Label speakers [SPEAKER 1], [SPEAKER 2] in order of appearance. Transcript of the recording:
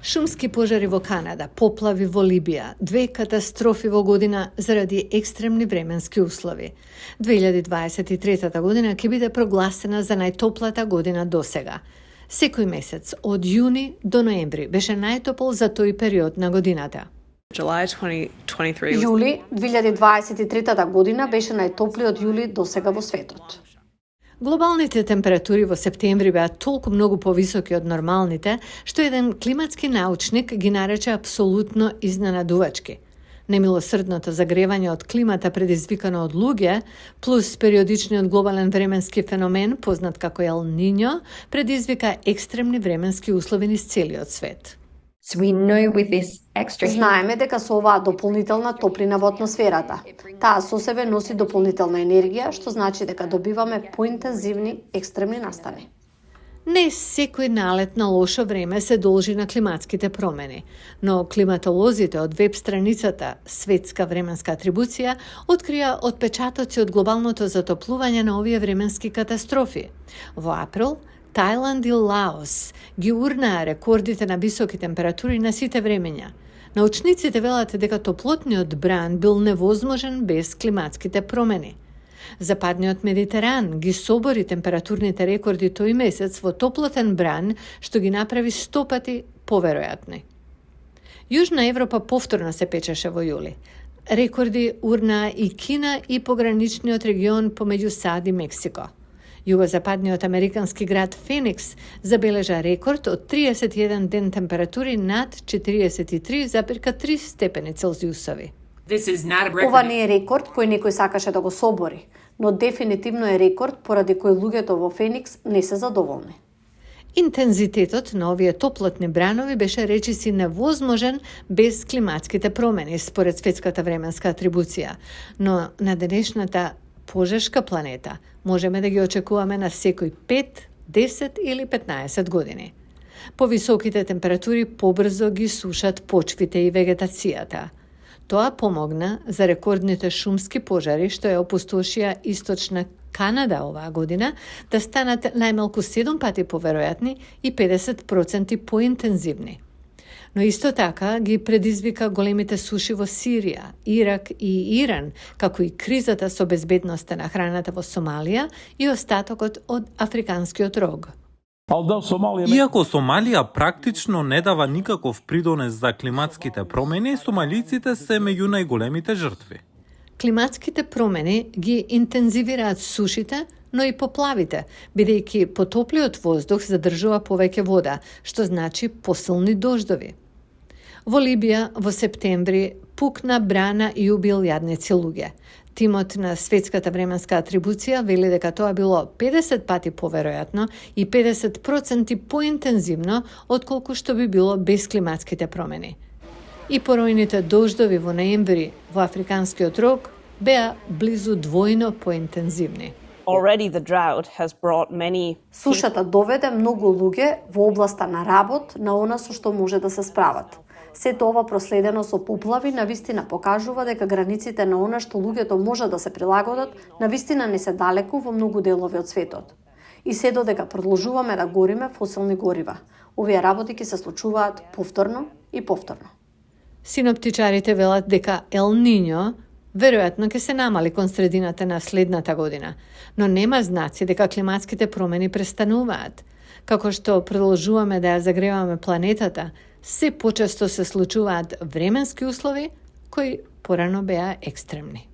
[SPEAKER 1] Шумски пожари во Канада, поплави во Либија, две катастрофи во година заради екстремни временски услови. 2023 година ќе биде прогласена за најтоплата година досега. Секој месец од јуни до ноември беше најтопол за тој период на годината.
[SPEAKER 2] Јули 2023 година беше најтоплиот јули досега во светот.
[SPEAKER 1] Глобалните температури во септември беа толку многу повисоки од нормалните, што еден климатски научник ги нарече апсолутно изненадувачки. Немилосрдното загревање од климата предизвикано од луѓе, плюс периодичниот глобален временски феномен, познат како Ел Ниньо, предизвика екстремни временски услови низ целиот свет.
[SPEAKER 2] Знаеме дека со оваа дополнителна топлина во атмосферата, таа со себе носи дополнителна енергија, што значи дека добиваме поинтензивни екстремни настани.
[SPEAKER 1] Не секој налет на лошо време се должи на климатските промени, но климатолозите од веб страницата Светска временска атрибуција открија отпечатоци од глобалното затоплување на овие временски катастрофи. Во април, Тајланд и Лаос ги урнаа рекордите на високи температури на сите времења. Научниците велат дека топлотниот бран бил невозможен без климатските промени. Западниот Медитеран ги собори температурните рекорди тој месец во топлотен бран, што ги направи 100 пати поверојатни. Јужна Европа повторно се печеше во јули. Рекорди урнаа и Кина и пограничниот регион помеѓу САД и Мексико. Југозападниот американски град Феникс забележа рекорд од 31 ден температури над 43,3 степени Целзиусови.
[SPEAKER 2] Ова не е рекорд кој некој сакаше да го собори, но дефинитивно е рекорд поради кој луѓето во Феникс не се задоволни.
[SPEAKER 1] Интензитетот на овие топлотни бранови беше речиси невозможен без климатските промени, според Светската временска атрибуција, но на денешната пожешка планета можеме да ги очекуваме на секој 5, 10 или 15 години. Повисоките температури побрзо ги сушат почвите и вегетацијата. Тоа помогна за рекордните шумски пожари што ја опустошија источна Канада оваа година да станат најмалку 7 пати поверојатни и 50% поинтензивни. Но исто така ги предизвика големите суши во Сирија, Ирак и Иран, како и кризата со безбедноста на храната во Сомалија и остатокот од Африканскиот рог.
[SPEAKER 3] Иако Сомалија практично не дава никаков придонес за климатските промени, сомалиците се меѓу најголемите жртви.
[SPEAKER 1] Климатските промени ги интензивираат сушите, но и поплавите, бидејќи потоплиот воздух задржува повеќе вода, што значи посилни дождови. Во Либија во септември пукна брана и убил јадници луѓе. Тимот на Светската временска атрибуција вели дека тоа било 50 пати поверојатно и 50% поинтензивно отколку што би било без климатските промени. И поројните дождови во ноември во Африканскиот рог беа близу двојно поинтензивни.
[SPEAKER 2] Сушата доведе многу луѓе во областа на работ на она со што може да се справат. Сето ова проследено со поплави навистина покажува дека границите на она што луѓето може да се прилагодат навистина не се далеку во многу делови од светот. И се додека продолжуваме да гориме фосилни горива, овие работи ќе се случуваат повторно и повторно.
[SPEAKER 1] Синоптичарите велат дека Ел Ниньо веројатно ќе се намали кон средината на следната година, но нема знаци дека климатските промени престануваат. Како што продолжуваме да ја загреваме планетата, се почесто се случуваат временски услови кои порано беа екстремни.